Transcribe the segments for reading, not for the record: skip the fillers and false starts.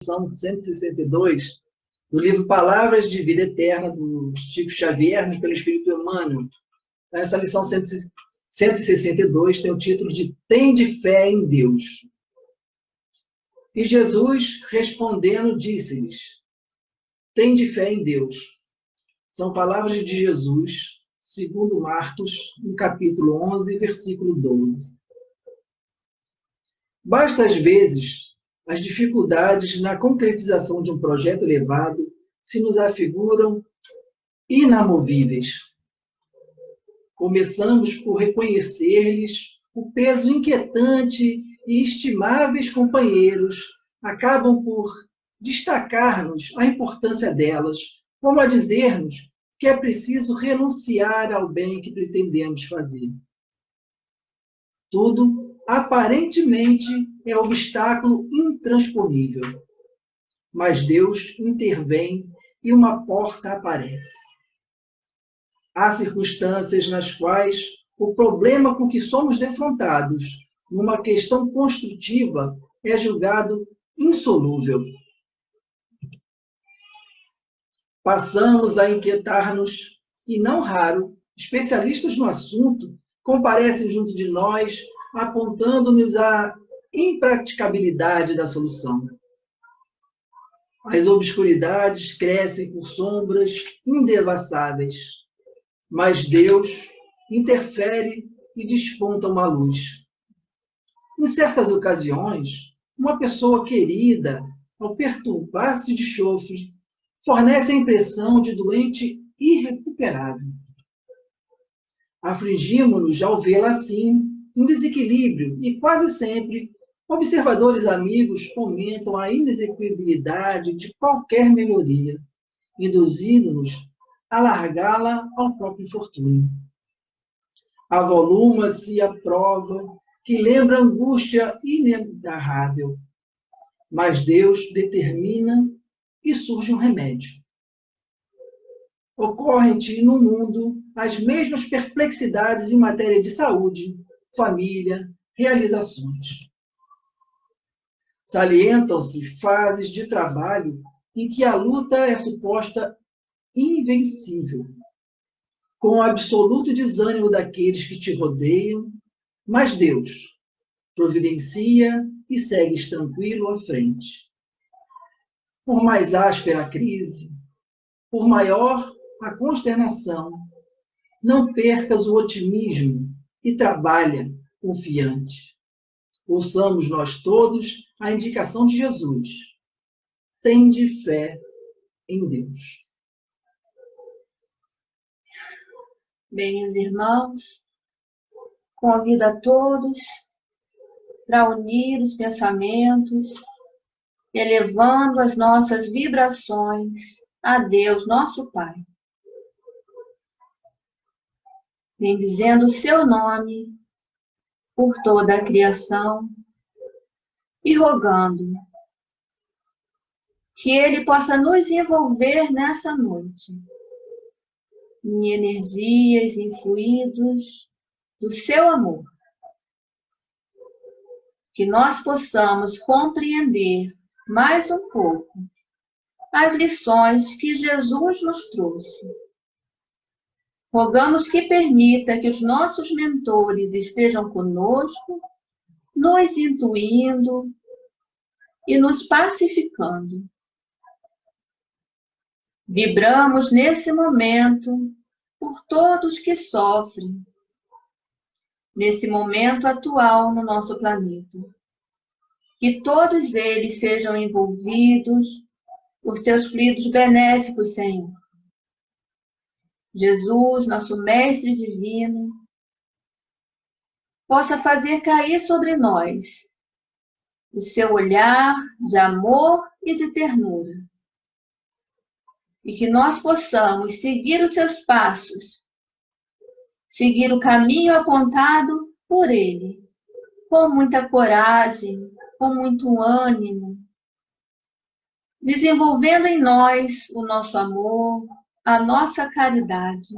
lição 162 do livro Palavras de Vida Eterna, do Chico Xavier, pelo Espírito Emmanuel. Essa lição 162 tem o título de Tende fé em Deus. E Jesus, respondendo, disse-lhes: Tende fé em Deus. São palavras de Jesus, segundo Marcos, no capítulo 11, versículo 12. Basta, às vezes, as dificuldades na concretização de um projeto elevado se nos afiguram inamovíveis. Começamos por reconhecer-lhes o peso inquietante e estimáveis companheiros acabam por destacar-nos a importância delas, como a dizer-nos que é preciso renunciar ao bem que pretendemos fazer. Tudo, aparentemente, é obstáculo intransponível. Mas Deus intervém e uma porta aparece. Há circunstâncias nas quais o problema com que somos defrontados, numa questão construtiva, é julgado insolúvel. Passamos a inquietar-nos e, não raro, especialistas no assunto comparecem junto de nós, apontando-nos a impraticabilidade da solução. As obscuridades crescem por sombras indevassáveis, mas Deus interfere e desponta uma luz. Em certas ocasiões, uma pessoa querida, ao perturbar-se de chofre, fornece a impressão de doente irrecuperável. Afligimos-nos ao vê-la assim, em desequilíbrio, e quase sempre observadores amigos comentam a inexequibilidade de qualquer melhoria, induzindo-nos a largá-la ao próprio infortúnio. Avoluma-se a prova que lembra angústia inenarrável, mas Deus determina e surge um remédio. Ocorrem-te no mundo as mesmas perplexidades em matéria de saúde, família, realizações. Salientam-se fases de trabalho em que a luta é suposta invencível, com o absoluto desânimo daqueles que te rodeiam, mas Deus providencia e segues tranquilo à frente. Por mais áspera a crise, por maior a consternação, não percas o otimismo e trabalha confiante. Ouçamos nós todos a indicação de Jesus. Tende fé em Deus. Bem, meus irmãos, convido a todos para unir os pensamentos, elevando as nossas vibrações a Deus, nosso Pai. Bendizendo o seu nome por toda a criação e rogando que Ele possa nos envolver nessa noite em energias, em fluidos do seu amor. Que nós possamos compreender mais um pouco as lições que Jesus nos trouxe. Rogamos que permita que os nossos mentores estejam conosco, nos intuindo e nos pacificando. Vibramos nesse momento por todos que sofrem, nesse momento atual no nosso planeta. Que todos eles sejam envolvidos por seus fluidos benéficos, Senhor. Jesus, nosso Mestre Divino, possa fazer cair sobre nós o seu olhar de amor e de ternura. E que nós possamos seguir os seus passos, seguir o caminho apontado por Ele, com muita coragem, com muito ânimo, desenvolvendo em nós o nosso amor, a nossa caridade.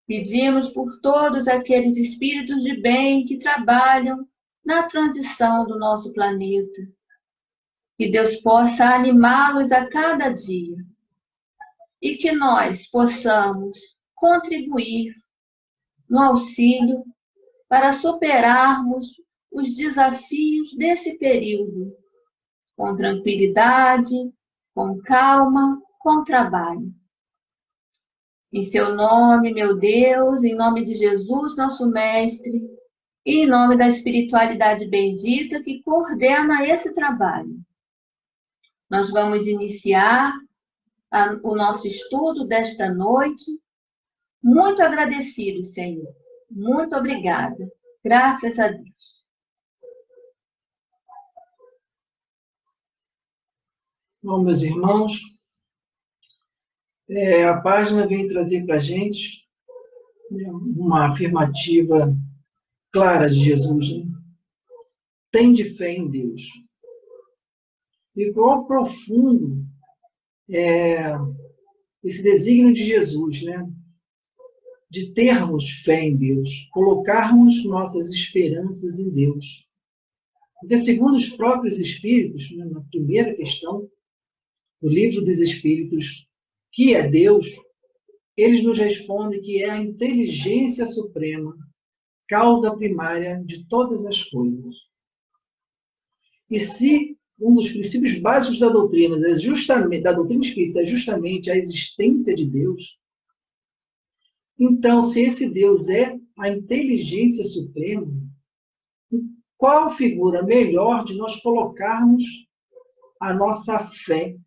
Pedimos por todos aqueles espíritos de bem que trabalham na transição do nosso planeta, Que Deus possa animá-los a cada dia e que nós possamos contribuir no auxílio para superarmos os desafios desse período com tranquilidade, com calma, com trabalho. Em seu nome, meu Deus, em nome de Jesus, nosso Mestre, e em nome da espiritualidade bendita que coordena esse trabalho. Nós vamos iniciar o nosso estudo desta noite. Muito agradecido, Senhor. Muito obrigada. Graças a Deus. Bom, meus irmãos, a página vem trazer para a gente uma afirmativa clara de Jesus, né? Tende fé em Deus. E qual profundo esse desígnio de Jesus, né? De termos fé em Deus, colocarmos nossas esperanças em Deus. Porque, segundo os próprios Espíritos, né, na primeira questão do Livro dos Espíritos, que é Deus, eles nos respondem que é a inteligência suprema, causa primária de todas as coisas. E se um dos princípios básicos da doutrina espírita é justamente a existência de Deus, então, se esse Deus é a inteligência suprema, qual figura melhor de nós colocarmos a nossa fé,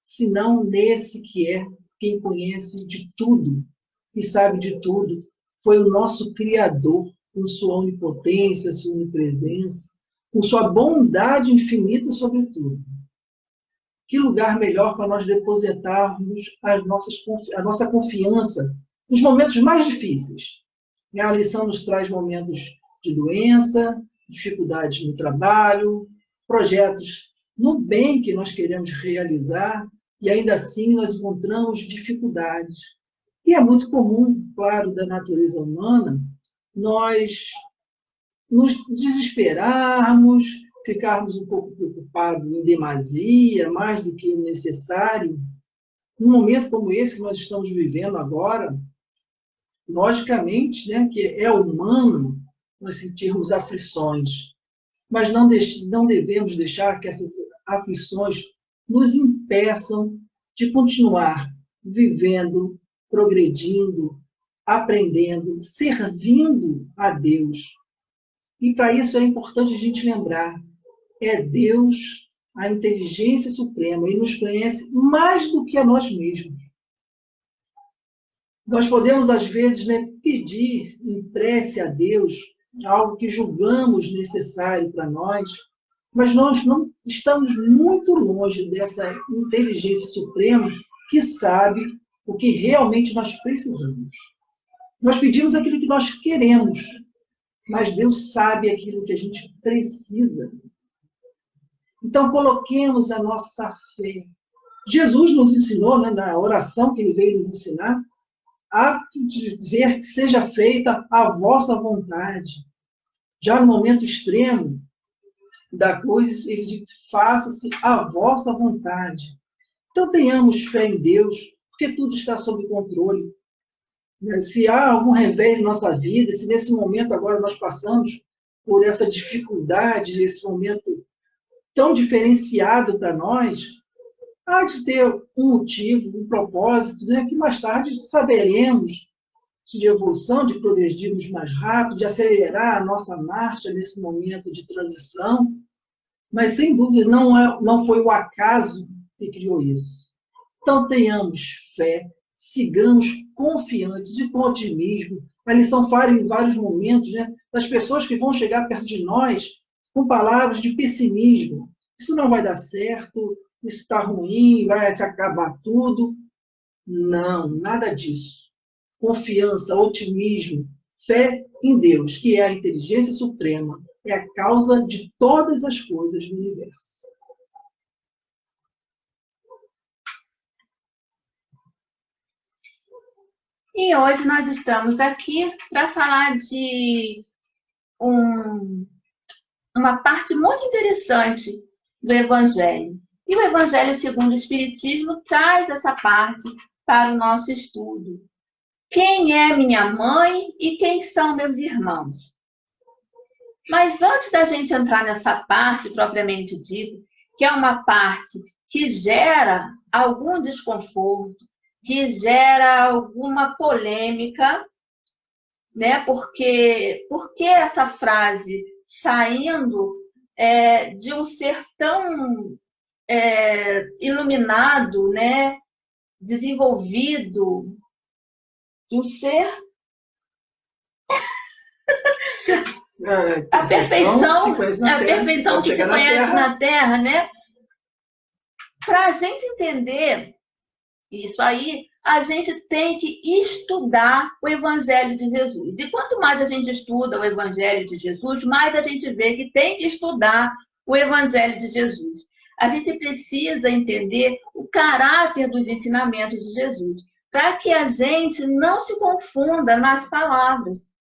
senão nesse que é quem conhece de tudo e sabe de tudo, foi o nosso Criador, com sua onipotência, sua onipresença, com sua bondade infinita sobre tudo. Que lugar melhor para nós depositarmos a nossa confiança nos momentos mais difíceis? A lição nos traz momentos de doença, dificuldades no trabalho, projetos no bem que nós queremos realizar, e ainda assim nós encontramos dificuldades. E é muito comum, claro, da natureza humana, nós nos desesperarmos, ficarmos um pouco preocupados em demasia, mais do que o necessário. Num momento como esse que nós estamos vivendo agora, logicamente, né, que é humano nós sentirmos aflições, mas não devemos deixar que essas aflições nos impeçam de continuar vivendo, progredindo, aprendendo, servindo a Deus. E para isso é importante a gente lembrar, é Deus a inteligência suprema, e nos conhece mais do que a nós mesmos. Nós podemos, às vezes, né, pedir em prece a Deus algo que julgamos necessário para nós, mas nós não estamos muito longe dessa inteligência suprema que sabe o que realmente nós precisamos. Nós pedimos aquilo que nós queremos, mas Deus sabe aquilo que a gente precisa. Então, coloquemos a nossa fé. Jesus nos ensinou, né, na oração que ele veio nos ensinar, a dizer que seja feita a vossa vontade. Já no momento extremo da coisa, ele diz, faça-se a vossa vontade. Então, tenhamos fé em Deus, porque tudo está sob controle. Se há algum revés em nossa vida, se nesse momento agora nós passamos por essa dificuldade, esse momento tão diferenciado para nós, há de ter um motivo, um propósito, né, que mais tarde saberemos de evolução, de progredirmos mais rápido, de acelerar a nossa marcha nesse momento de transição, mas sem dúvida não foi o acaso que criou isso. Então tenhamos fé, sigamos confiantes e com otimismo. A lição fala em vários momentos, né, das pessoas que vão chegar perto de nós com palavras de pessimismo. Isso não vai dar certo, isso está ruim, vai se acabar tudo. Não, nada disso. Confiança, otimismo, fé em Deus, que é a inteligência suprema, é a causa de todas as coisas do universo. E hoje nós estamos aqui para falar de uma parte muito interessante do Evangelho. E o Evangelho segundo o Espiritismo traz essa parte para o nosso estudo. Quem é minha mãe e quem são meus irmãos? Mas antes da gente entrar nessa parte propriamente dita, que é uma parte que gera algum desconforto, que gera alguma polêmica, né? Porque essa frase saindo de um ser tão iluminado, né? Desenvolvido, de um ser a perfeição que se conhece na Terra, né? Para a gente entender isso aí, a gente tem que estudar o Evangelho de Jesus. E quanto mais a gente estuda o Evangelho de Jesus, mais a gente vê que tem que estudar o Evangelho de Jesus. A gente precisa entender o caráter dos ensinamentos de Jesus, para que a gente não se confunda nas palavras.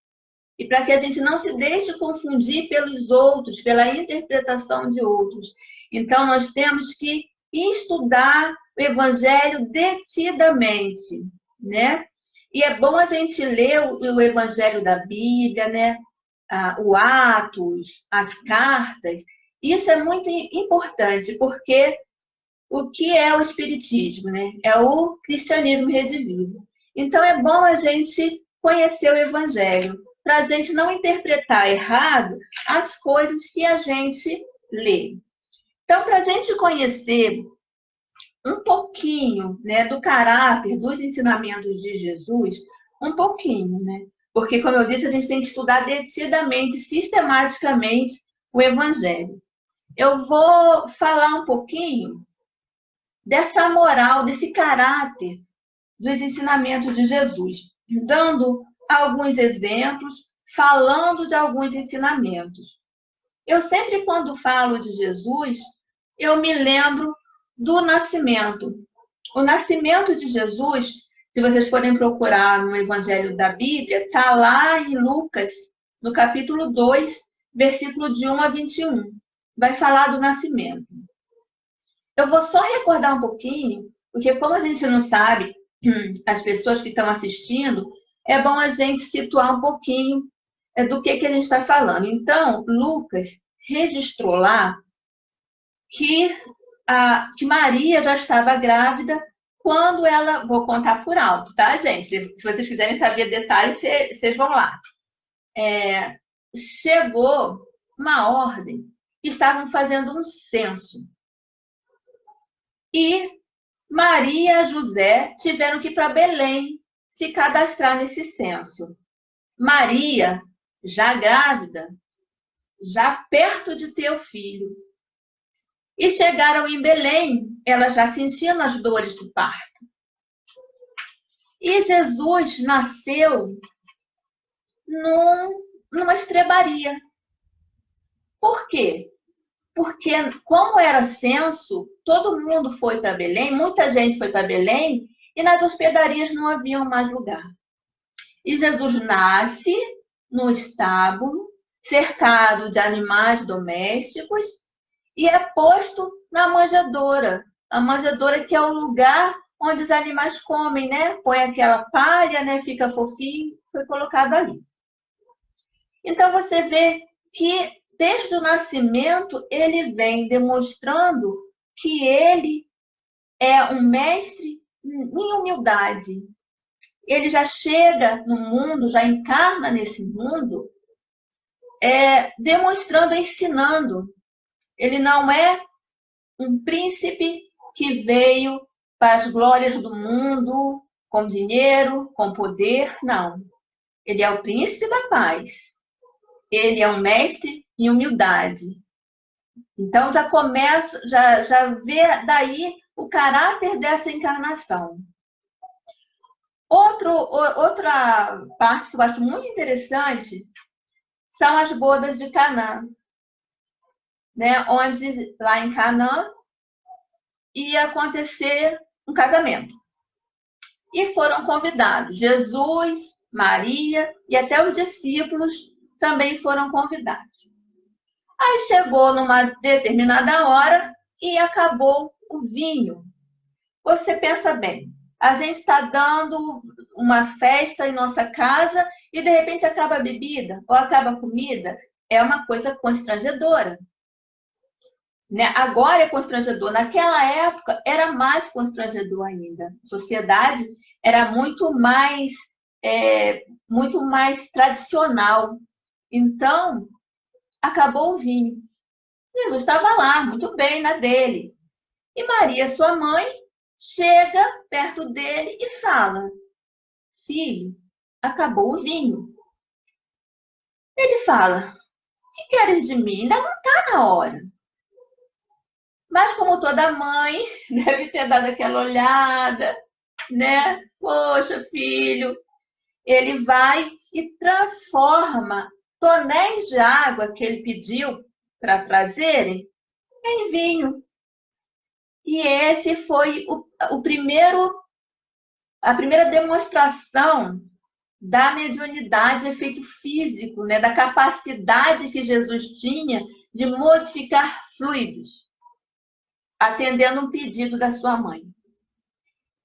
E para que a gente não se deixe confundir pelos outros, pela interpretação de outros. Então, nós temos que estudar o Evangelho detidamente, né? E é bom a gente ler o Evangelho da Bíblia, né? O Atos, as cartas. Isso é muito importante, porque o que é o Espiritismo, né? É o cristianismo redivivo. Então, é bom a gente conhecer o Evangelho, para a gente não interpretar errado as coisas que a gente lê. Então, para a gente conhecer um pouquinho, né, do caráter, dos ensinamentos de Jesus, um pouquinho, né? Porque, como eu disse, a gente tem que estudar detidamente, sistematicamente, o Evangelho. Eu vou falar um pouquinho dessa moral, desse caráter dos ensinamentos de Jesus, dando alguns exemplos, falando de alguns ensinamentos. Eu sempre, quando falo de Jesus, eu me lembro do nascimento. O nascimento de Jesus, se vocês forem procurar no Evangelho da Bíblia, está lá em Lucas, no capítulo 2, versículo de 1 a 21. Vai falar do nascimento. Eu vou só recordar um pouquinho, porque como a gente não sabe, as pessoas que estão assistindo, é bom a gente situar um pouquinho do que a gente está falando. Então, Lucas registrou lá que Maria já estava grávida quando ela... Vou contar por alto, tá, gente? Se vocês quiserem saber detalhes, vocês vão lá. Chegou uma ordem, estavam fazendo um censo. E Maria e José tiveram que ir para Belém se cadastrar nesse censo. Maria, já grávida, já perto de ter o filho. E chegaram em Belém, ela já sentindo as dores do parto. E Jesus nasceu numa estrebaria. Por quê? Porque, como era censo, todo mundo foi para Belém, muita gente foi para Belém, e nas hospedarias não havia mais lugar. E Jesus nasce no estábulo, cercado de animais domésticos, e é posto na manjedoura. A manjedoura que é o lugar onde os animais comem, né? Põe aquela palha, né? Fica fofinho, foi colocado ali. Então, você vê que desde o nascimento, ele vem demonstrando que ele é um mestre em humildade. Ele já chega no mundo, já encarna nesse mundo, demonstrando, ensinando. Ele não é um príncipe que veio para as glórias do mundo, com dinheiro, com poder, não. Ele é o príncipe da paz. Ele é um mestre em humildade. Então, já começa, já vê daí o caráter dessa encarnação. Outra parte que eu acho muito interessante são as bodas de Canaã, né? Onde, lá em Canaã, ia acontecer um casamento. E foram convidados Jesus, Maria e até os discípulos também foram convidados. Aí chegou numa determinada hora e acabou o vinho. Você pensa bem, a gente está dando uma festa em nossa casa e de repente acaba a bebida ou acaba a comida. É uma coisa constrangedora. Né? Agora é constrangedor. Naquela época era mais constrangedor ainda. A sociedade era muito mais tradicional. Então, acabou o vinho. Jesus estava lá, muito bem, na dele. E Maria, sua mãe, chega perto dele e fala: Filho, acabou o vinho. Ele fala: O que queres de mim? Ainda não está na hora. Mas como toda mãe, deve ter dado aquela olhada, né? Poxa, filho. Ele vai e transforma tonéis de água que ele pediu para trazerem em vinho. E esse foi a primeira demonstração da mediunidade, efeito físico, né? Da capacidade que Jesus tinha de modificar fluidos, atendendo um pedido da sua mãe.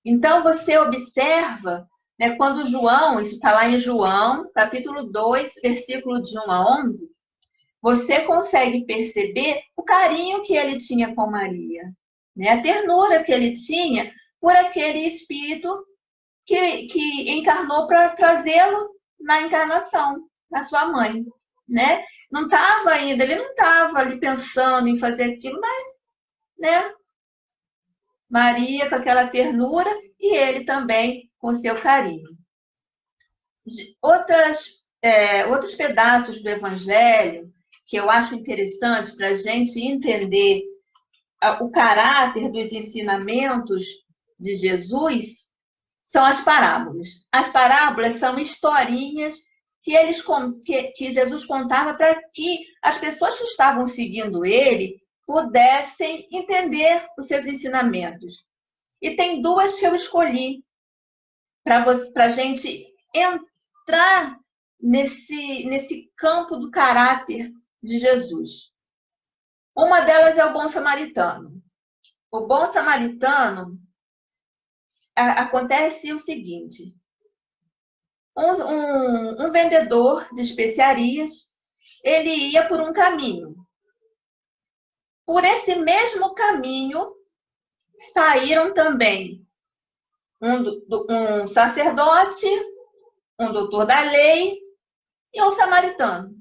Então, você observa, né, quando João, isso está lá em João, capítulo 2, versículo de 1 a 11, você consegue perceber o carinho que ele tinha com Maria, né, a ternura que ele tinha por aquele espírito que encarnou para trazê-lo na encarnação, na sua mãe. Né? Não estava ainda, ele não estava ali pensando em fazer aquilo, mas, né, Maria com aquela ternura e ele também com seu carinho. Outros pedaços do Evangelho que eu acho interessante para a gente entender o caráter dos ensinamentos de Jesus são as parábolas. As parábolas são historinhas que Jesus contava para que as pessoas que estavam seguindo ele pudessem entender os seus ensinamentos. E tem duas que eu escolhi para a gente entrar nesse campo do caráter de Jesus. Uma delas é o bom samaritano. O bom samaritano, acontece o seguinte: um vendedor de especiarias, ele ia por um caminho. Por esse mesmo caminho, saíram também um sacerdote, um doutor da lei e um samaritano.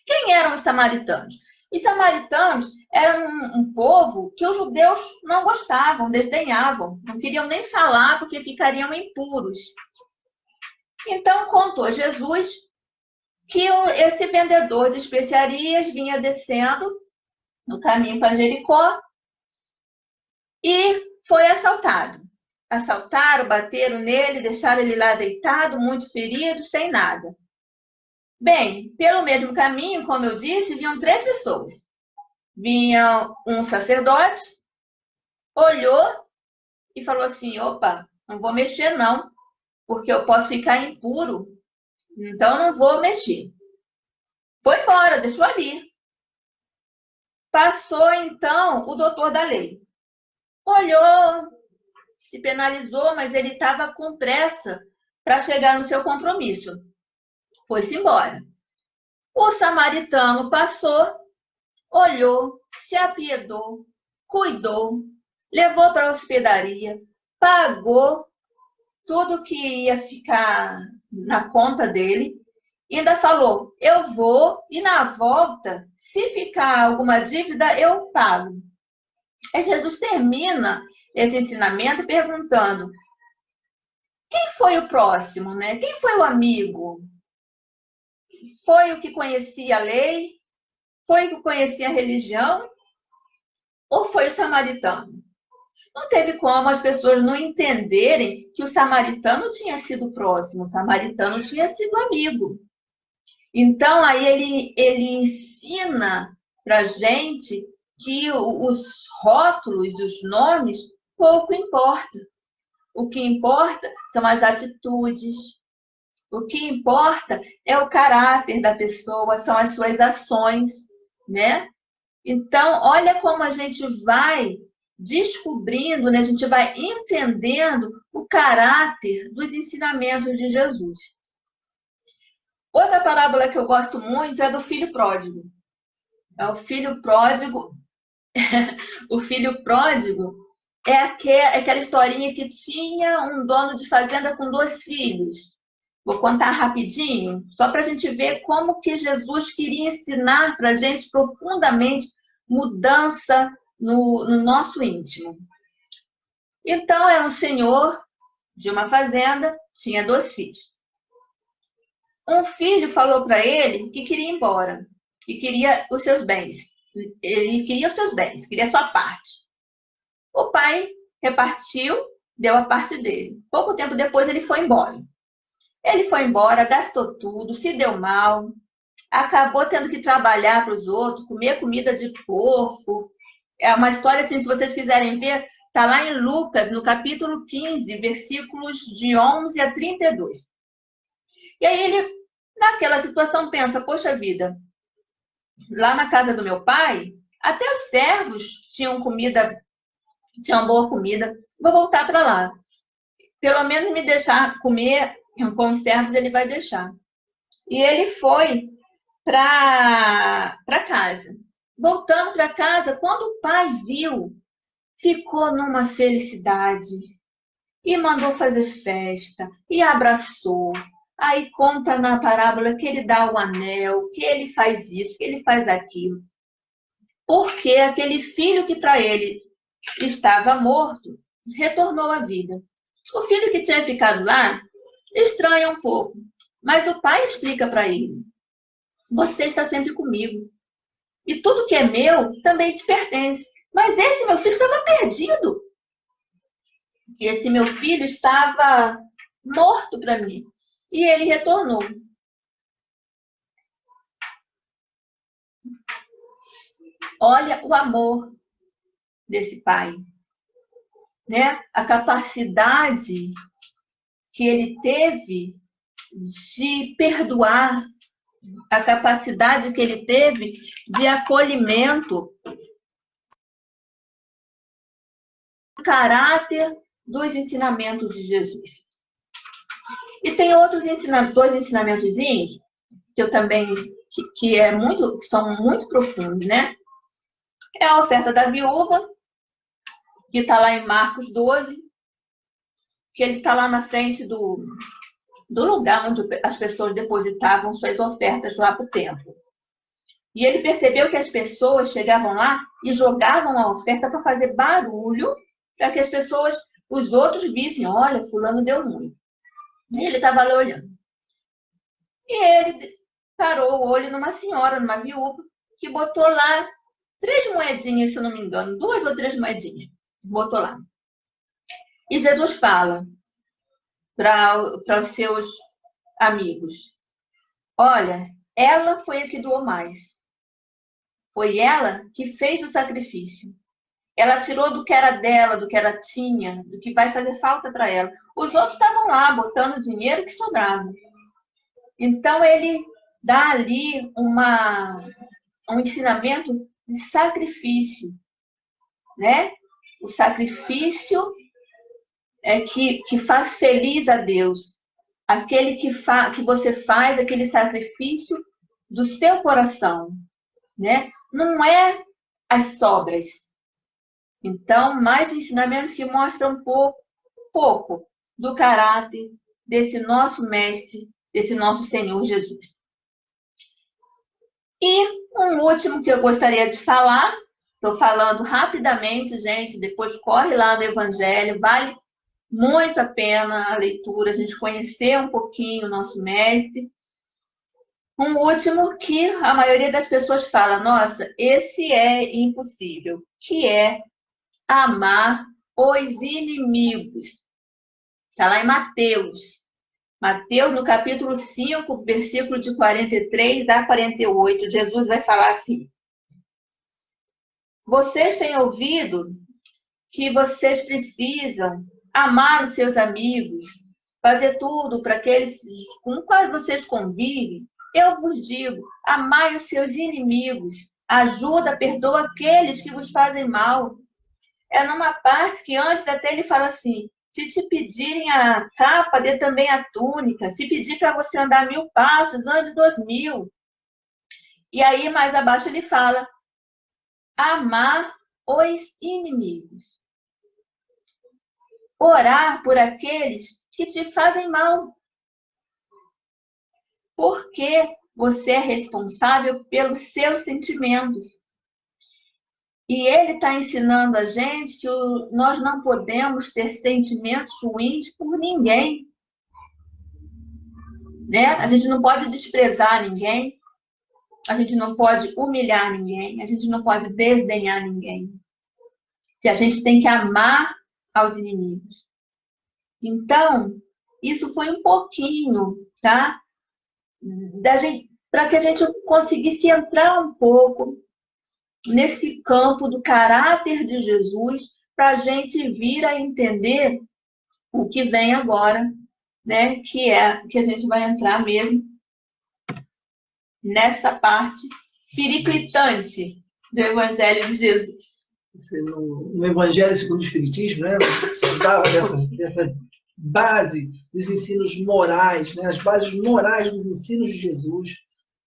Quem eram os samaritanos? Os samaritanos eram um povo que os judeus não gostavam, desdenhavam, não queriam nem falar porque ficariam impuros. Então contou Jesus que esse vendedor de especiarias vinha descendo no caminho para Jericó e foi assaltado. Assaltaram, bateram nele, deixaram ele lá deitado, muito ferido, sem nada. Bem, pelo mesmo caminho, como eu disse, vinham 3 pessoas. Vinha um sacerdote, olhou e falou assim: opa, não vou mexer não, porque eu posso ficar impuro, então não vou mexer. Foi embora, deixou ali. Passou então o doutor da lei. Olhou, se penalizou, mas ele estava com pressa para chegar no seu compromisso. Foi-se embora. O samaritano passou, olhou, se apiedou, cuidou, levou para a hospedaria, pagou tudo que ia ficar na conta dele, e ainda falou: eu vou e na volta, se ficar alguma dívida, eu pago. E Jesus termina esse ensinamento perguntando: quem foi o próximo, né? Quem foi o amigo? Foi o que conhecia a lei? Foi o que conhecia a religião? Ou foi o samaritano? Não teve como as pessoas não entenderem que o samaritano tinha sido próximo, o samaritano tinha sido amigo. Então, aí ele ensina para a gente que os rótulos, os nomes, pouco importa. O que importa são as atitudes. O que importa é o caráter da pessoa, são as suas ações. né? Então, olha como a gente vai descobrindo, né? A gente vai entendendo o caráter dos ensinamentos de Jesus. Outra parábola que eu gosto muito é do filho pródigo. É o filho pródigo. O filho pródigo é aquela historinha que tinha um dono de fazenda com 2 filhos. Vou contar rapidinho, só para a gente ver como que Jesus queria ensinar para a gente profundamente mudança no nosso íntimo. Então, era um senhor de uma fazenda, tinha 2 filhos. Um filho falou para ele que queria ir embora, que queria os seus bens. Ele queria os seus bens, queria a sua parte. O pai repartiu, deu a parte dele. Pouco tempo depois, ele foi embora. Ele foi embora, gastou tudo, se deu mal, acabou tendo que trabalhar para os outros, comer comida de porco. É uma história assim, se vocês quiserem ver, está lá em Lucas, no capítulo 15, versículos de 11 a 32. E aí ele, naquela situação, pensa, poxa vida, lá na casa do meu pai, até os servos tinham comida, tinham boa comida, vou voltar para lá. Pelo menos me deixar comer com os servos, ele vai deixar. E ele foi para casa. Voltando para casa, quando o pai viu, ficou numa felicidade e mandou fazer festa e abraçou. Aí conta na parábola que ele dá o anel, que ele faz isso, que ele faz aquilo. Porque aquele filho que para ele estava morto retornou à vida. O filho que tinha ficado lá estranha um pouco, mas o pai explica para ele: você está sempre comigo. E tudo que é meu também te pertence. Mas esse meu filho estava perdido. Esse meu filho estava morto para mim. E ele retornou. Olha o amor desse pai, né? A capacidade que ele teve de perdoar, a capacidade que ele teve de acolhimento, o caráter dos ensinamentos de Jesus. E tem outros dois ensinamentozinhos que eu também que são muito profundos, né? É a oferta da viúva, que está lá em Marcos 12, que ele está lá na frente do lugar onde as pessoas depositavam suas ofertas lá para o templo. E ele percebeu que as pessoas chegavam lá e jogavam a oferta para fazer barulho, para que as pessoas, os outros vissem, olha, fulano deu muito. E ele estava lá olhando. E ele parou o olho numa senhora, numa viúva, que botou lá 3 moedinhas, se eu não me engano, 2 ou 3 moedinhas. Botou lá. E Jesus fala para os seus amigos: olha, ela foi a que doou mais. Foi ela que fez o sacrifício. Ela tirou do que era dela, do que ela tinha, do que vai fazer falta para ela. Os outros estavam lá botando dinheiro que sobrava. Então ele dá ali um ensinamento de sacrifício, né? O sacrifício é que faz feliz a Deus. Aquele que você faz, aquele sacrifício do seu coração, né? Não é as sobras. Então, mais ensinamentos que mostram um pouco do caráter desse nosso mestre, desse nosso Senhor Jesus. E um último que eu gostaria de falar, estou falando rapidamente, gente, depois corre lá no Evangelho, vale muito a pena a leitura, a gente conhecer um pouquinho o nosso mestre. Um último que a maioria das pessoas fala, nossa, esse é impossível, que é amar os inimigos. Está lá em Mateus. Mateus, no capítulo 5, versículo de 43 a 48, Jesus vai falar assim: vocês têm ouvido que vocês precisam amar os seus amigos, fazer tudo para aqueles com os quais vocês convivem. Eu vos digo, amai os seus inimigos, Ajuda, perdoa aqueles que vos fazem mal. É numa parte que antes até ele fala assim, se te pedirem a capa, dê também a túnica. Se pedir para você andar 1000 passos, ande 2000. E aí, mais abaixo, ele fala, amar os inimigos. Orar por aqueles que te fazem mal. Porque você é responsável pelos seus sentimentos. E ele está ensinando a gente que nós não podemos ter sentimentos ruins por ninguém. Né? A gente não pode desprezar ninguém, a gente não pode humilhar ninguém, a gente não pode desdenhar ninguém. Se a gente tem que amar aos inimigos. Então, isso foi um pouquinho, tá? Para que a gente conseguisse entrar um pouco nesse campo do caráter de Jesus, para a gente vir a entender o que vem agora, né? Que a gente vai entrar mesmo nessa parte periclitante do Evangelho de Jesus. No Evangelho segundo o Espiritismo, né, precisava dessa base dos ensinos morais, né, as bases morais dos ensinos de Jesus,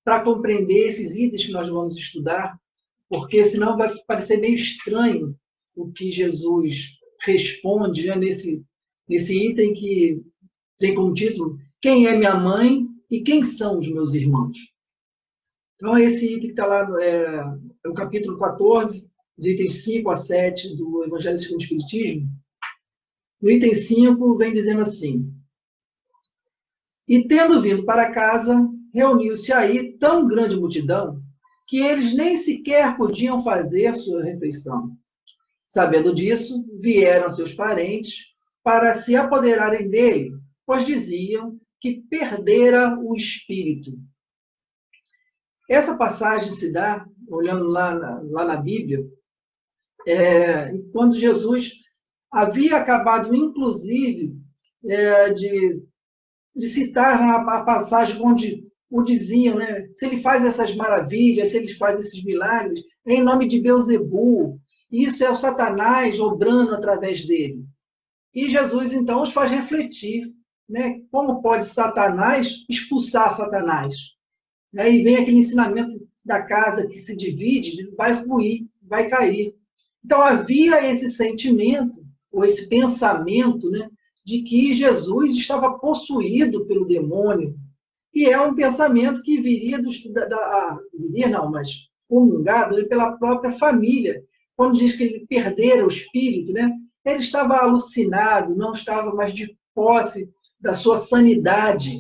para compreender esses itens que nós vamos estudar, porque senão vai parecer meio estranho o que Jesus responde, né, nesse item que tem como título Quem é minha mãe e quem são os meus irmãos? Então, esse item que está lá é o capítulo 14, dos itens 5 a 7 do Evangelho segundo o Espiritismo. No item 5, vem dizendo assim: E tendo vindo para casa, reuniu-se aí tão grande multidão que eles nem sequer podiam fazer a sua refeição. Sabendo disso, vieram seus parentes para se apoderarem dele, pois diziam que perdera o espírito. Essa passagem se dá, olhando lá na Bíblia, quando Jesus havia acabado, inclusive, de citar a passagem onde o diziam, né? Se ele faz essas maravilhas, se ele faz esses milagres, é em nome de Beelzebul. Isso é o Satanás obrando através dele. E Jesus, então, os faz refletir, né? Como pode Satanás expulsar Satanás? E vem aquele ensinamento da casa que se divide, vai ruir, vai cair. Então, havia esse sentimento, ou esse pensamento, né, de que Jesus estava possuído pelo demônio. E é um pensamento que viria mas comungado pela própria família. Quando diz que ele perdera o espírito, né, ele estava alucinado, não estava mais de posse da sua sanidade.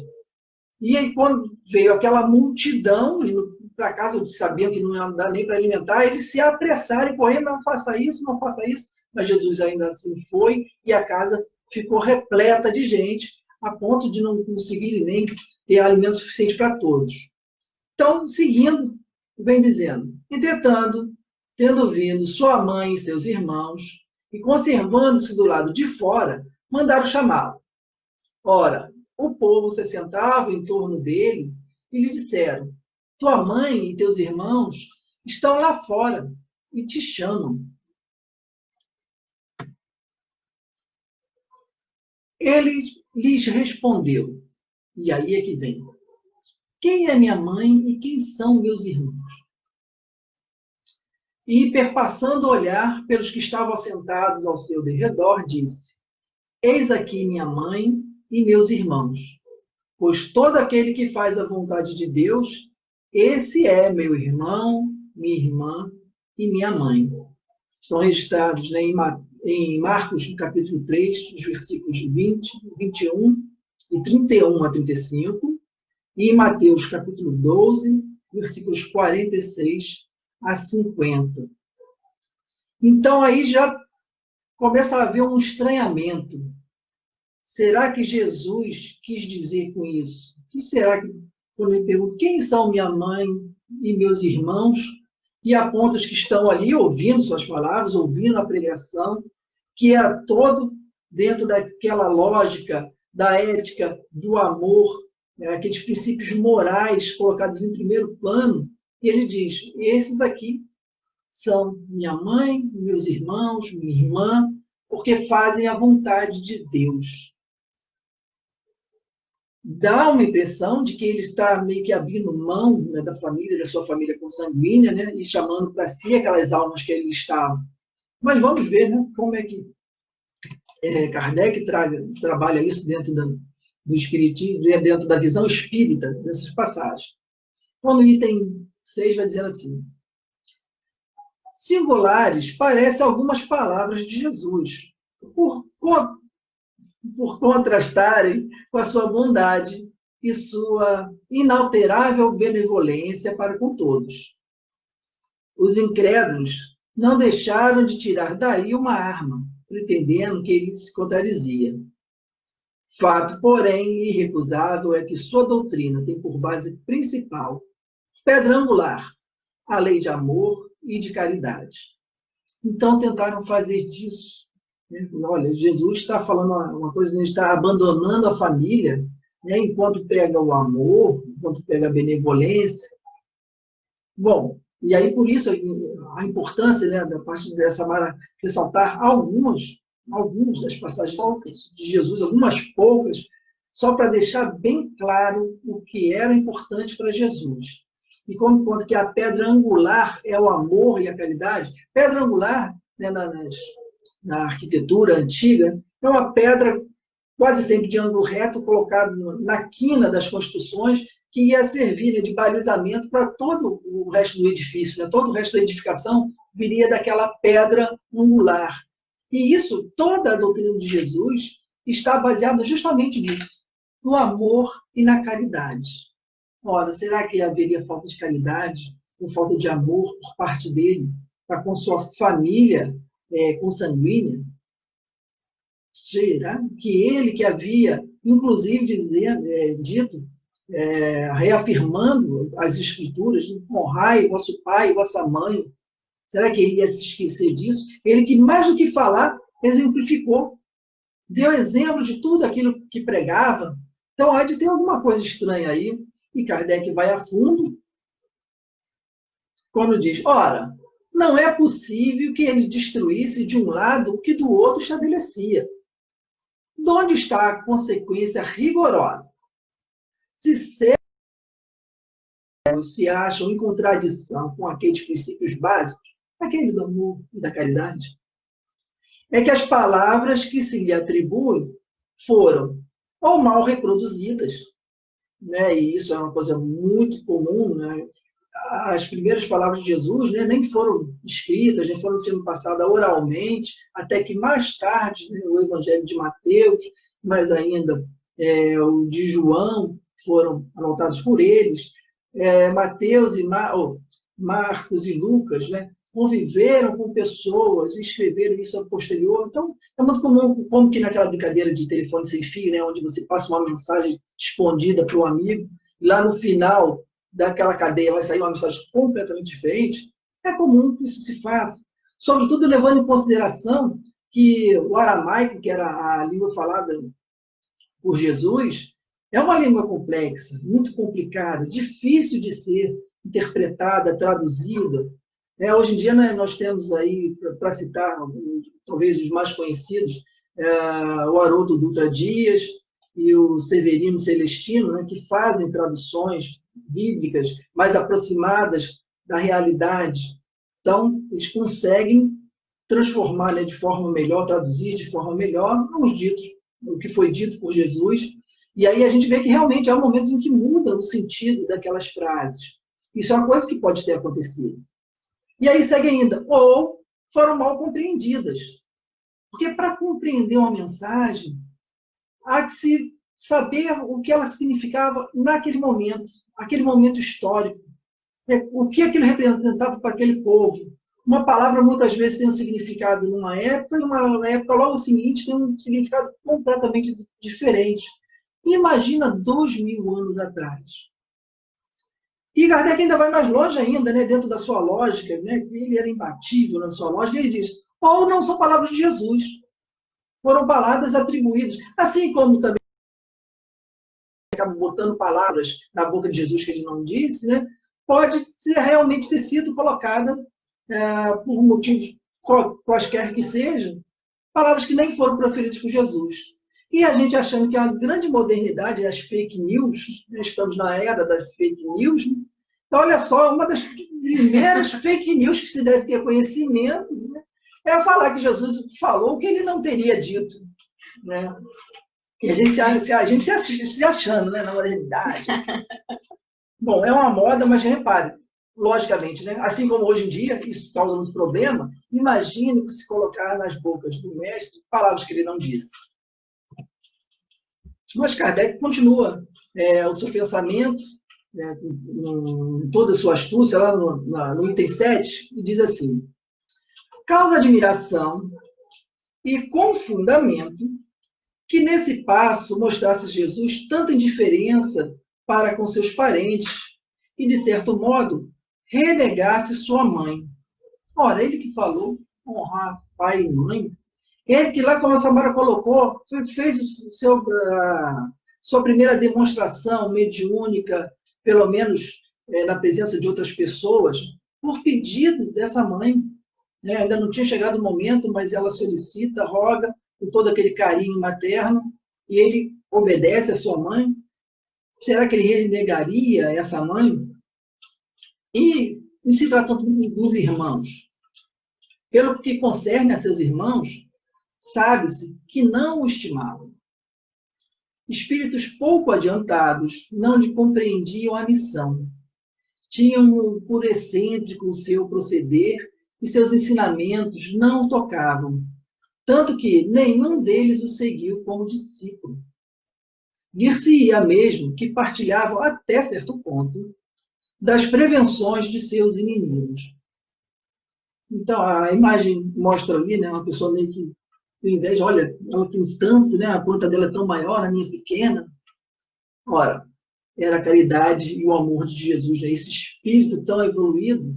E aí, quando veio aquela multidão, indo para casa, sabiam que não ia dar nem para alimentar, eles se apressaram e correram, não faça isso, não faça isso. Mas Jesus ainda assim foi, e a casa ficou repleta de gente, a ponto de não conseguirem nem ter alimento suficiente para todos. Então, seguindo, vem dizendo: entretanto, tendo vindo sua mãe e seus irmãos, e conservando-se do lado de fora, mandaram chamá-lo. Ora, o povo se sentava em torno dele e lhe disseram: tua mãe e teus irmãos estão lá fora e te chamam. Ele lhes respondeu, e aí é que vem: quem é minha mãe e quem são meus irmãos? E, perpassando o olhar pelos que estavam sentados ao seu derredor, disse: eis aqui minha mãe e meus irmãos. Pois todo aquele que faz a vontade de Deus, esse é meu irmão, minha irmã e minha mãe. São registrados, né, em Marcos, no capítulo 3, os versículos 20, 21 e 31 a 35, e em Mateus, capítulo 12, versículos 46 a 50. Então, aí já começa a haver um estranhamento. Será que Jesus quis dizer com isso? O que será que, quando ele pergunta quem são minha mãe e meus irmãos, e aponta os que estão ali ouvindo suas palavras, ouvindo a pregação, que era todo dentro daquela lógica da ética, do amor, aqueles princípios morais colocados em primeiro plano, E ele diz, esses aqui são minha mãe, meus irmãos, minha irmã, porque fazem a vontade de Deus. Dá uma impressão de que ele está meio que abrindo mão, né, da família, da sua família consanguínea, né, e chamando para si aquelas almas que ele estava. Mas vamos ver, né, como é que Kardec trabalha isso dentro do espiritismo, dentro da visão espírita dessas passagens. Então, no item 6 vai dizer assim: singulares parecem algumas palavras de Jesus, por contrastarem com a sua bondade e sua inalterável benevolência para com todos. Os incrédulos não deixaram de tirar daí uma arma, pretendendo que ele se contradizia. Fato, porém, irrecusável é que sua doutrina tem por base principal, pedra angular, a lei de amor e de caridade. Então, tentaram fazer disso. Olha, Jesus está falando uma coisa, ele está abandonando a família, né, enquanto prega o amor, enquanto prega a benevolência. Bom, e aí por isso a importância, né, da parte dessa Mara ressaltar algumas das passagens poucas de Jesus, algumas poucas, só para deixar bem claro o que era importante para Jesus. E como conta que a pedra angular é o amor e a caridade, pedra angular, né, na arquitetura antiga, é uma pedra quase sempre de ângulo reto, colocada na quina das construções, que ia servir, né, de balizamento para todo o resto do edifício, né? Todo o resto da edificação viria daquela pedra angular. E isso, toda a doutrina de Jesus está baseada justamente nisso, no amor e na caridade. Ora, será que haveria falta de caridade, ou falta de amor por parte dele, para com sua família consanguínea? Será que ele que havia, inclusive, dito, reafirmando as escrituras, honrai vosso pai e vossa mãe, será que ele ia se esquecer disso? Ele que, mais do que falar, exemplificou, deu exemplo de tudo aquilo que pregava. Então, há de ter alguma coisa estranha aí, e Kardec vai a fundo, quando diz, ora, não é possível que ele destruísse de um lado o que do outro estabelecia. De onde está a consequência rigorosa? Se certos se acham em contradição com aqueles princípios básicos, aquele do amor e da caridade, é que as palavras que se lhe atribuem foram ou mal reproduzidas, né? E isso é uma coisa muito comum, né? As primeiras palavras de Jesus, né, nem foram escritas, nem foram sendo passadas oralmente, até que mais tarde, né, o Evangelho de Mateus, mas ainda o de João, foram anotados por eles. Mateus e Marcos e Lucas, né, conviveram com pessoas, escreveram isso a posterior. Então, é muito comum, como que naquela brincadeira de telefone sem fio, né, onde você passa uma mensagem escondida para o amigo, e lá no final daquela cadeia vai sair uma mensagem completamente diferente. É comum que isso se faça, sobretudo levando em consideração que o aramaico, que era a língua falada por Jesus, é uma língua complexa, muito complicada, difícil de ser interpretada, traduzida. Hoje em dia, né, nós temos aí, para citar talvez os mais conhecidos, o Haroldo Dutra Dias e o Severino Celestino, né, que fazem traduções bíblicas mais aproximadas da realidade. Então, eles conseguem transformar, né, de forma melhor, traduzir de forma melhor o que foi dito por Jesus. E aí a gente vê que realmente há momentos em que muda o sentido daquelas frases. Isso é uma coisa que pode ter acontecido. E aí segue ainda, ou foram mal compreendidas. Porque para compreender uma mensagem, há que se saber o que ela significava naquele momento histórico, o que aquilo representava para aquele povo. Uma palavra muitas vezes tem um significado numa época, e uma época logo seguinte tem um significado completamente diferente. Imagina 2000 anos atrás. E Kardec ainda vai mais longe ainda, né, dentro da sua lógica, né, ele era imbatível na sua lógica, ele diz, ou não são palavras de Jesus, foram palavras atribuídas, assim como também acaba botando palavras na boca de Jesus que ele não disse, né, pode realmente ter sido colocada, por motivos quaisquer que sejam, palavras que nem foram proferidas por Jesus. E a gente achando que é uma grande modernidade, as fake news, né? Estamos na era das fake news, né? Então, olha só, uma das primeiras fake news que se deve ter conhecimento, né, é falar que Jesus falou o que ele não teria dito. Né? E a gente se achando, né, na modernidade. Bom, é uma moda, mas repare, logicamente, né? Assim como hoje em dia, isso causa muito problema, imagine se colocar nas bocas do mestre palavras que ele não disse. Mas Kardec continua o seu pensamento, né, com toda a sua astúcia, lá no item 7, e diz assim: causa admiração e com fundamento que nesse passo mostrasse Jesus tanta indiferença para com seus parentes e, de certo modo, renegasse sua mãe. Ora, ele que falou honrar pai e mãe, ele que lá, como a Samara colocou, fez sua primeira demonstração mediúnica, pelo menos na presença de outras pessoas, por pedido dessa mãe. Ainda não tinha chegado o momento, mas ela solicita, roga, com todo aquele carinho materno, e ele obedece à sua mãe. Será que ele renegaria essa mãe? E se tratando dos irmãos, pelo que concerne a seus irmãos, sabe-se que não o estimavam. Espíritos pouco adiantados não lhe compreendiam a missão. Tinham por excêntrico o seu proceder e seus ensinamentos não o tocavam, tanto que nenhum deles o seguiu como discípulo. Dir-se-ia mesmo que partilhavam, até certo ponto, das prevenções de seus inimigos. Então, a imagem mostra ali, né, uma pessoa meio que tem inveja, olha, ela tem tanto, né, a planta dela é tão maior, a minha é pequena. Ora, era a caridade e o amor de Jesus, né, esse espírito tão evoluído,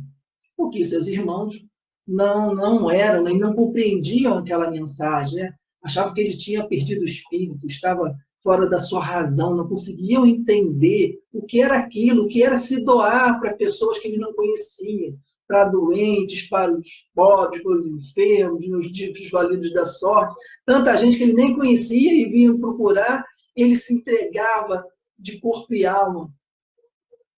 porque seus irmãos não eram, nem não compreendiam aquela mensagem, né? Achavam que ele tinha perdido o espírito, estava fora da sua razão, não conseguiam entender o que era aquilo, o que era se doar para pessoas que ele não conhecia, para doentes, para os pobres, para os enfermos, nos desvalidos da sorte, tanta gente que ele nem conhecia e vinha procurar, ele se entregava de corpo e alma.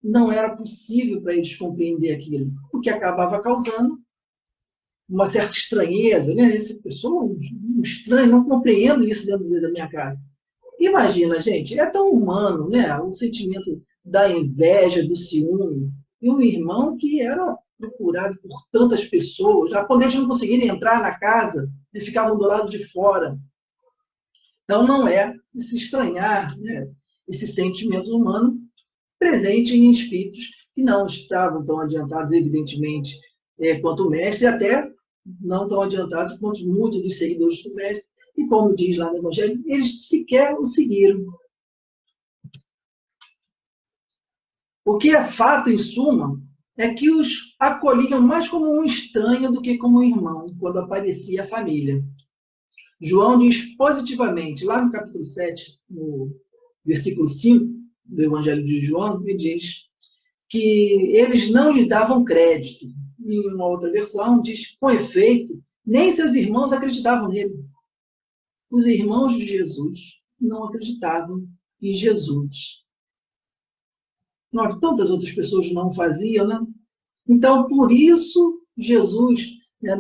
Não era possível para eles compreender aquilo, o que acabava causando uma certa estranheza, né? Essa pessoa, um estranho, não compreendo isso dentro da minha casa. Imagina, gente, é tão humano, né? O sentimento da inveja, do ciúme, e um irmão que era procurado por tantas pessoas, japoneses não conseguirem entrar na casa, eles ficavam do lado de fora. Então, não é de se estranhar, né, esse sentimento humano presente em espíritos que não estavam tão adiantados, evidentemente, quanto o mestre, e até não tão adiantados quanto muitos dos seguidores do mestre, e como diz lá no Evangelho, eles sequer o seguiram. O que é fato, em suma, é que os acolhiam mais como um estranho do que como um irmão, quando aparecia a família. João diz positivamente, lá no capítulo 7, no versículo 5 do Evangelho de João, ele diz que eles não lhe davam crédito. Em uma outra versão, diz, com efeito, nem seus irmãos acreditavam nele. Os irmãos de Jesus não acreditavam em Jesus. Tantas outras pessoas não faziam, né? Então, por isso, Jesus, né,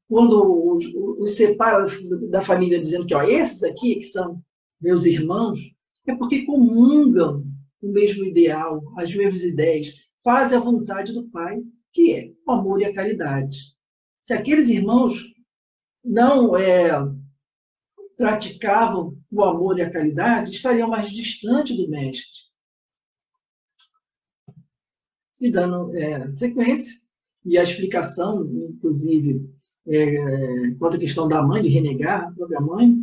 quando os separa da família, dizendo que esses aqui que são meus irmãos, é porque comungam o mesmo ideal, as mesmas ideias, fazem a vontade do Pai, que é o amor e a caridade. Se aqueles irmãos não praticavam o amor e a caridade, estariam mais distantes do Mestre. E dando sequência, e a explicação, inclusive, quanto à questão da mãe, de renegar a própria mãe.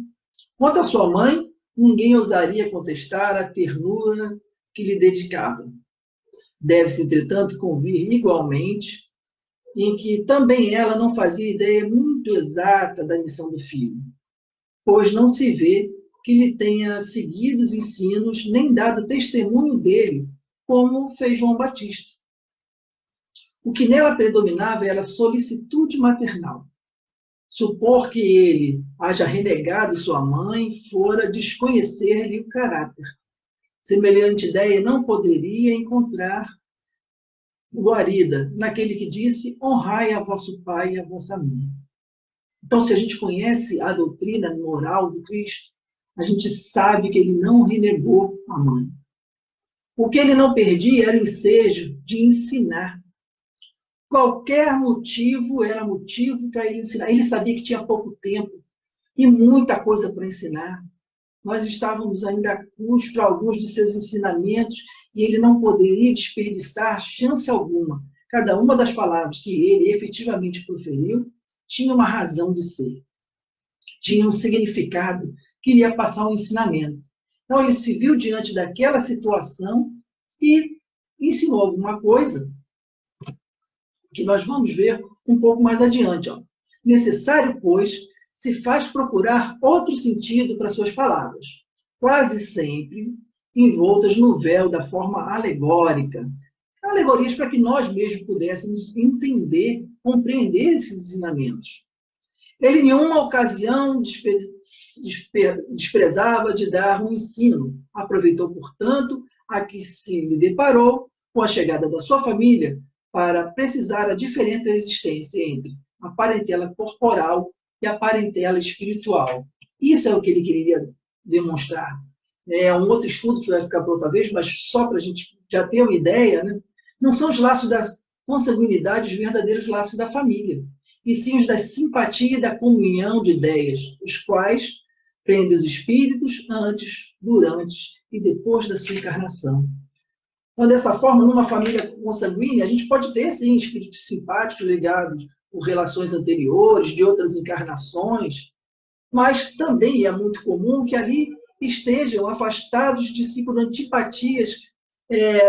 Quanto à sua mãe, ninguém ousaria contestar a ternura que lhe dedicava. Deve-se, entretanto, convir igualmente em que também ela não fazia ideia muito exata da missão do filho, pois não se vê que lhe tenha seguido os ensinos, nem dado testemunho dele, como fez João Batista. O que nela predominava era a solicitude maternal. Supor que ele haja renegado sua mãe fora desconhecer-lhe o caráter. Semelhante ideia não poderia encontrar guarida naquele que disse: honrai a vosso pai e a vossa mãe. Então, se a gente conhece a doutrina moral do Cristo, a gente sabe que ele não renegou a mãe. O que ele não perdia era o ensejo de ensinar. Qualquer motivo era motivo para ele ensinar. Ele sabia que tinha pouco tempo e muita coisa para ensinar. Nós estávamos ainda cruz para alguns de seus ensinamentos e ele não poderia desperdiçar chance alguma. Cada uma das palavras que ele efetivamente proferiu tinha uma razão de ser, tinha um significado, queria passar um ensinamento. Então ele se viu diante daquela situação e ensinou alguma coisa que nós vamos ver um pouco mais adiante. Necessário, pois, se faz procurar outro sentido para suas palavras, quase sempre envoltas no véu da forma alegórica. Alegorias para que nós mesmos pudéssemos entender, compreender esses ensinamentos. Ele, em nenhuma ocasião, desprezava de dar um ensino. Aproveitou, portanto, a que se deparou com a chegada da sua família para precisar a diferença da existência entre a parentela corporal e a parentela espiritual. Isso é o que ele queria demonstrar. É um outro estudo que vai ficar para outra vez, mas só para a gente já ter uma ideia, né? Não são os laços da consanguinidade os verdadeiros laços da família, e sim os da simpatia e da comunhão de ideias, os quais prendem os espíritos antes, durante e depois da sua encarnação. Então, dessa forma, numa família consanguínea, a gente pode ter, sim, espíritos simpáticos ligados por relações anteriores, de outras encarnações, mas também é muito comum que ali estejam afastados de si por antipatias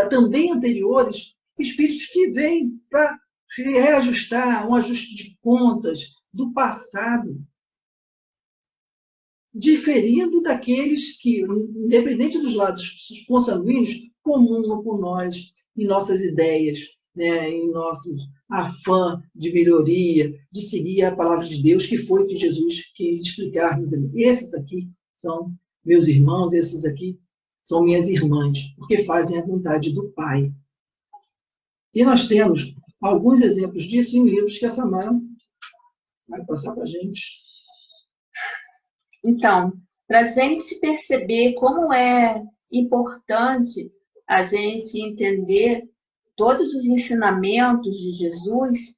também anteriores, espíritos que vêm para reajustar um ajuste de contas do passado, diferindo daqueles que, independente dos lados consanguíneos, comungam com nós em nossas ideias, né, em nosso afã de melhoria, de seguir a palavra de Deus, que foi o que Jesus quis explicar-nos. Esses aqui são meus irmãos, esses aqui são minhas irmãs, porque fazem a vontade do Pai. E nós temos alguns exemplos disso em livros que a Samara vai passar para a gente. Então, para a gente perceber como é importante a gente entender todos os ensinamentos de Jesus,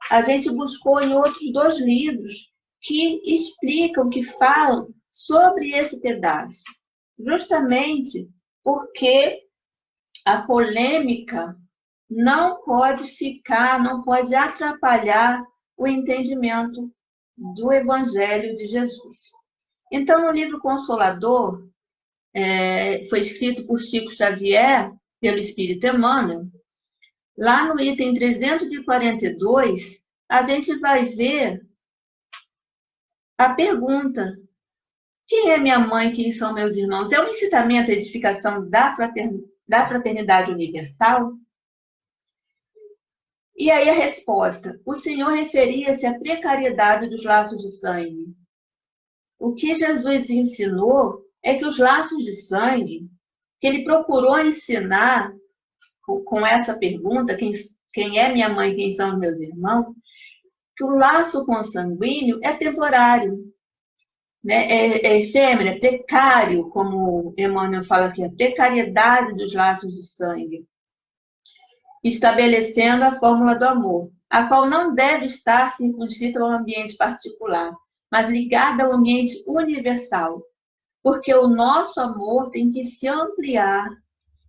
a gente buscou em outros 2 livros que explicam, que falam sobre esse pedaço. Justamente porque a polêmica não pode atrapalhar o entendimento do Evangelho de Jesus. Então, no livro Consolador, foi escrito por Chico Xavier, pelo Espírito Emmanuel, lá no item 342, a gente vai ver a pergunta: quem é minha mãe, quem são meus irmãos? É um incitamento à edificação da fraternidade universal? E aí a resposta: o Senhor referia-se à precariedade dos laços de sangue. O que Jesus ensinou é que os laços de sangue, que ele procurou ensinar com essa pergunta, quem é minha mãe, quem são meus irmãos, que o laço consanguíneo é temporário, né? É efêmero, é precário, como Emmanuel fala aqui, a precariedade dos laços de sangue, estabelecendo a fórmula do amor, a qual não deve estar circunscrita ao ambiente particular, mas ligada ao ambiente universal, porque o nosso amor tem que se ampliar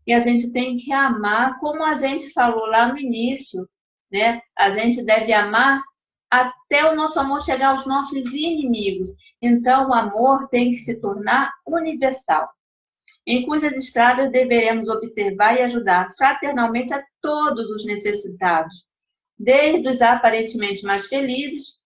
e a gente tem que amar, como a gente falou lá no início, né? A gente deve amar até o nosso amor chegar aos nossos inimigos. Então, o amor tem que se tornar universal, em cujas estradas deveremos observar e ajudar fraternalmente a todos os necessitados, desde os aparentemente mais felizes,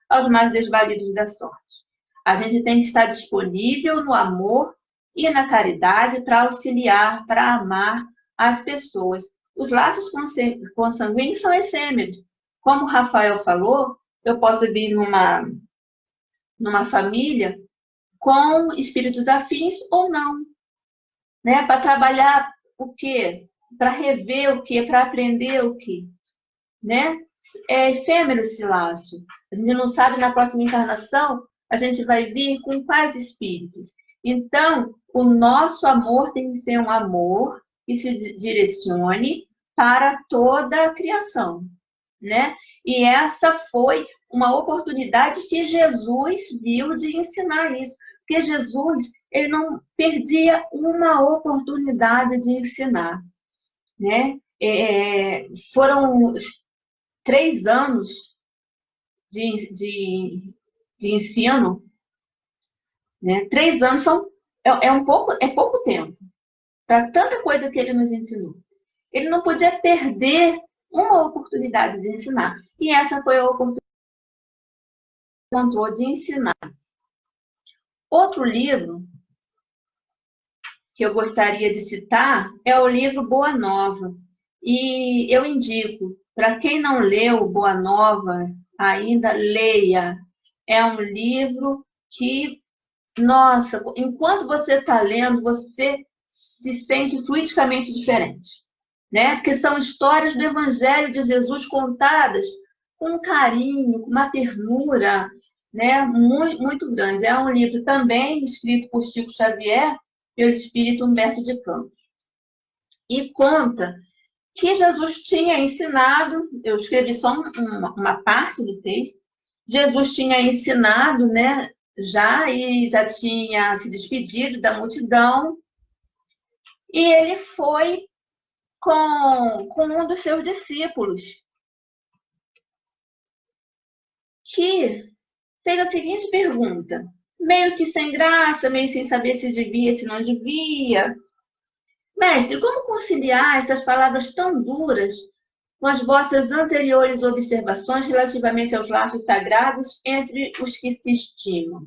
aos mais desvalidos da sorte. A gente tem que estar disponível no amor e na caridade para auxiliar, para amar as pessoas, os laços consanguíneos são efêmeros. Como o Rafael falou, eu posso vir numa família com espíritos afins ou não, né? Para trabalhar o quê? Para rever o quê? Para aprender o quê? Né? É efêmero esse laço. A gente não sabe na próxima encarnação a gente vai vir com quais espíritos. Então, o nosso amor tem que ser um amor que se direcione para toda a criação, né? E essa foi uma oportunidade que Jesus viu de ensinar isso. Porque Jesus, ele não perdia uma oportunidade de ensinar, né? Foram 3 anos de ensino, né? 3 anos é pouco tempo para tanta coisa que ele nos ensinou. Ele não podia perder uma oportunidade de ensinar. E essa foi a oportunidade que ele encontrou de ensinar. Outro livro que eu gostaria de citar é o livro Boa Nova. E eu indico, para quem não leu Boa Nova ainda, leia. É um livro que, nossa, enquanto você está lendo, você se sente fluidicamente diferente, né? Porque são histórias do Evangelho de Jesus contadas com um carinho, com uma ternura, né? Muito, muito grande. É um livro também escrito por Chico Xavier, pelo espírito Humberto de Campos. E conta que Jesus tinha ensinado, eu escrevi só uma parte do texto, Jesus tinha ensinado, né, já tinha se despedido da multidão, e ele foi com um dos seus discípulos, que fez a seguinte pergunta, meio que sem graça, meio sem saber se devia, se não devia. Mestre, como conciliar estas palavras tão duras com as vossas anteriores observações relativamente aos laços sagrados entre os que se estimam?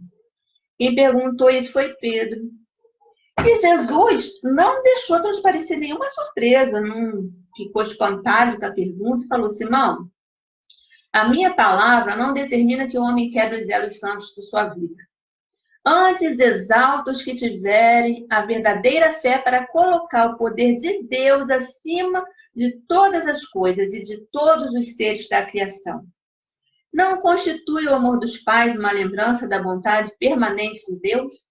Quem perguntou isso foi Pedro. E Jesus não deixou transparecer nenhuma surpresa, não ficou espantado com a pergunta e falou: Simão, a minha palavra não determina que o homem quebre os elos santos de sua vida. Antes exalta os que tiverem a verdadeira fé para colocar o poder de Deus acima de todas as coisas e de todos os seres da criação. Não constitui o amor dos pais uma lembrança da vontade permanente de Deus?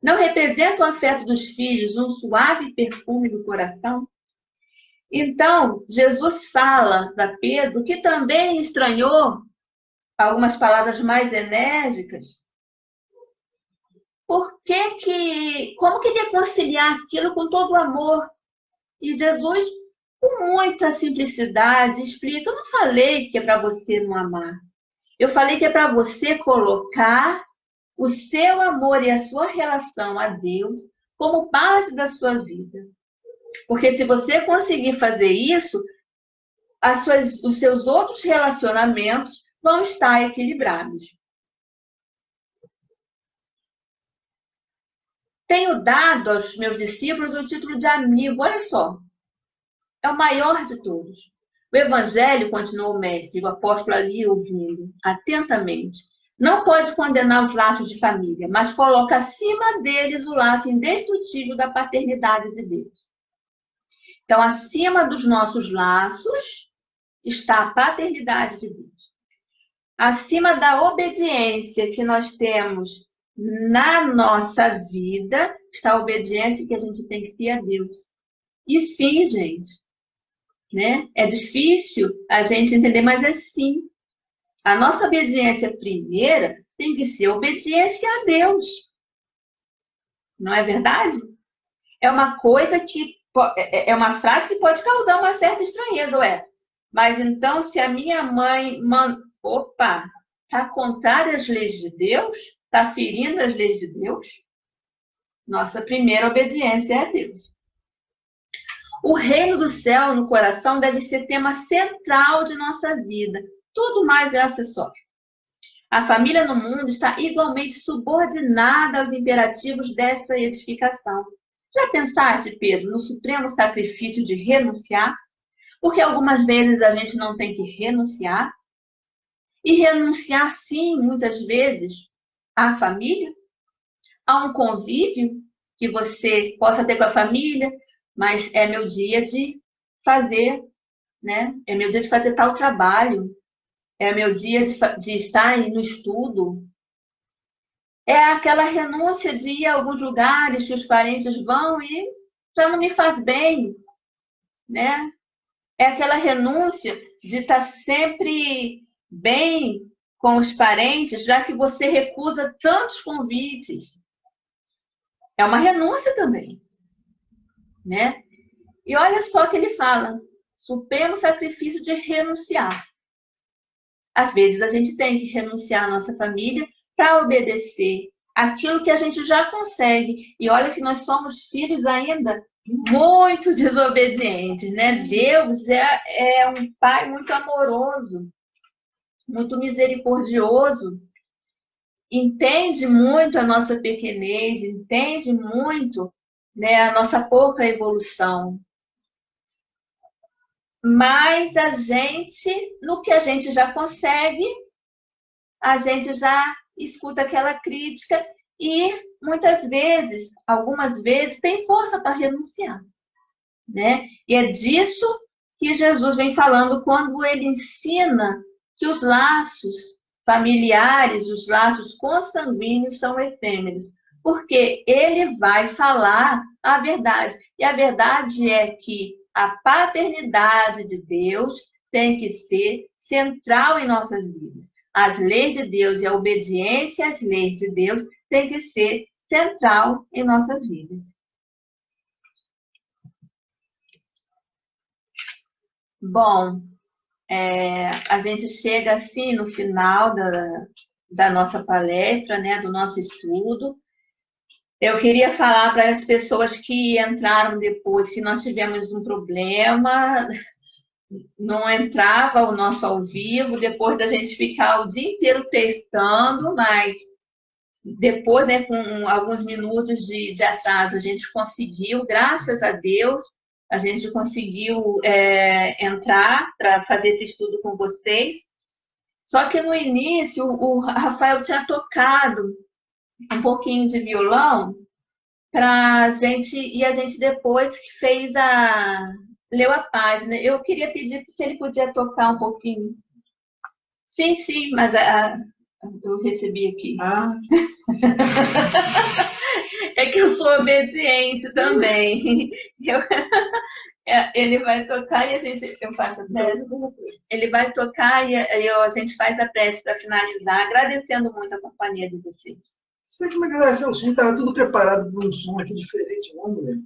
Não representa o afeto dos filhos um suave perfume do coração? Então, Jesus fala para Pedro, que também estranhou algumas palavras mais enérgicas, como que ele ia conciliar aquilo com todo o amor? E Jesus, com muita simplicidade, explica, eu não falei que é para você não amar. Eu falei que é para você colocar o seu amor e a sua relação a Deus como base da sua vida. Porque se você conseguir fazer isso, os seus outros relacionamentos vão estar equilibrados. Tenho dado aos meus discípulos o título de amigo, olha só, é o maior de todos. O Evangelho, continuou o mestre, o apóstolo ali ouvindo atentamente, não pode condenar os laços de família, mas coloca acima deles o laço indestrutível da paternidade de Deus. Então, acima dos nossos laços está a paternidade de Deus. Acima da obediência que nós temos na nossa vida, está a obediência que a gente tem que ter a Deus. E sim, gente, né? É difícil a gente entender, mas é sim. A nossa obediência primeira tem que ser obediência a Deus. Não é verdade? É uma coisa que é uma frase que pode causar uma certa estranheza, ué. Mas então, se a minha mãe está contrária às leis de Deus, está ferindo as leis de Deus, nossa primeira obediência é a Deus. O reino do céu no coração deve ser tema central de nossa vida. Tudo mais é acessório. A família no mundo está igualmente subordinada aos imperativos dessa edificação. Já pensaste, Pedro, no supremo sacrifício de renunciar? Porque algumas vezes a gente não tem que renunciar. E renunciar, sim, muitas vezes, à família, a um convívio que você possa ter com a família, mas é meu dia de fazer, né? É meu dia de fazer tal trabalho, é meu dia de estar no estudo. É aquela renúncia de ir a alguns lugares que os parentes vão e já não me faz bem, né? É aquela renúncia de estar sempre bem com os parentes, já que você recusa tantos convites. É uma renúncia também, né? E olha só o que ele fala: supremo sacrifício de renunciar. Às vezes a gente tem que renunciar à nossa família para obedecer aquilo que a gente já consegue. E olha que nós somos filhos ainda muito desobedientes, né? Deus é um pai muito amoroso, muito misericordioso, entende muito a nossa pequenez, entende muito, né, a nossa pouca evolução. Mas a gente, no que a gente já consegue, a gente já escuta aquela crítica e muitas vezes, algumas vezes, tem força para renunciar, né? E é disso que Jesus vem falando quando ele ensina que os laços familiares, os laços consanguíneos são efêmeros, porque ele vai falar a verdade. E a verdade é que a paternidade de Deus tem que ser central em nossas vidas. As leis de Deus e a obediência às leis de Deus tem que ser central em nossas vidas. Bom, a gente chega assim no final da nossa palestra, né, do nosso estudo. Eu queria falar para as pessoas que entraram depois que nós tivemos um problema, não entrava o nosso ao vivo, depois da gente ficar o dia inteiro testando, mas depois, né, com alguns minutos de atraso, a gente conseguiu, graças a Deus, a gente conseguiu entrar para fazer esse estudo com vocês. Só que no início, o Rafael tinha tocado um pouquinho de violão para a gente, e a gente depois fez leu a página. Eu queria pedir se ele podia tocar um pouquinho. Sim, sim, mas eu recebi aqui. Ah. É que eu sou obediente também. Ele vai tocar e eu faço a prece. Ele vai tocar e a gente faz a prece para finalizar, agradecendo muito a companhia de vocês. Sei como é que vai ser o som, estava tudo preparado para um som aqui diferente, vamos ver.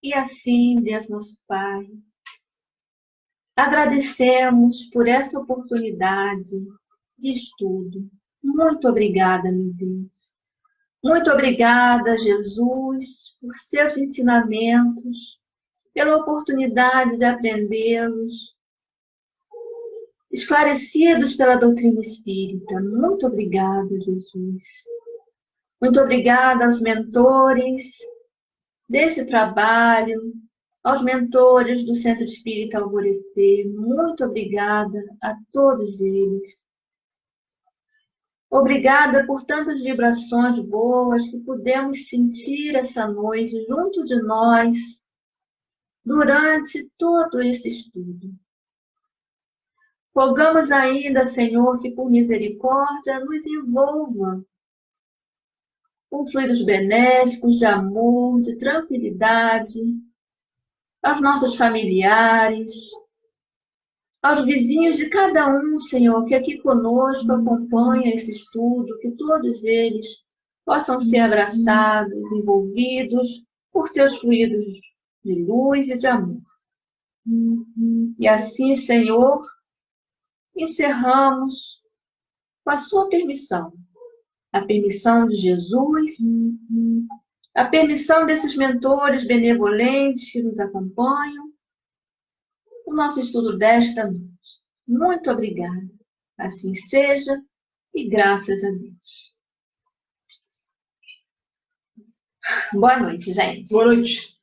E assim, Deus nosso Pai, agradecemos por essa oportunidade de estudo. Muito obrigada, meu Deus. Muito obrigada, Jesus, por seus ensinamentos, pela oportunidade de aprendê-los, esclarecidos pela doutrina espírita. Muito obrigada, Jesus. Muito obrigada aos mentores deste trabalho, aos mentores do Centro Espírita Alvorecer. Muito obrigada a todos eles. Obrigada por tantas vibrações boas que pudemos sentir essa noite junto de nós durante todo esse estudo. Rogamos ainda, Senhor, que por misericórdia nos envolva com fluidos benéficos de amor, de tranquilidade, aos nossos familiares, aos vizinhos de cada um, Senhor, que aqui conosco acompanha esse estudo, que todos eles possam ser abraçados, envolvidos por teus fluidos de luz e de amor. E assim, Senhor, encerramos com a sua permissão, a permissão de Jesus, a permissão desses mentores benevolentes que nos acompanham, o nosso estudo desta noite. Muito obrigada. Assim seja e graças a Deus. Boa noite, gente. Boa noite.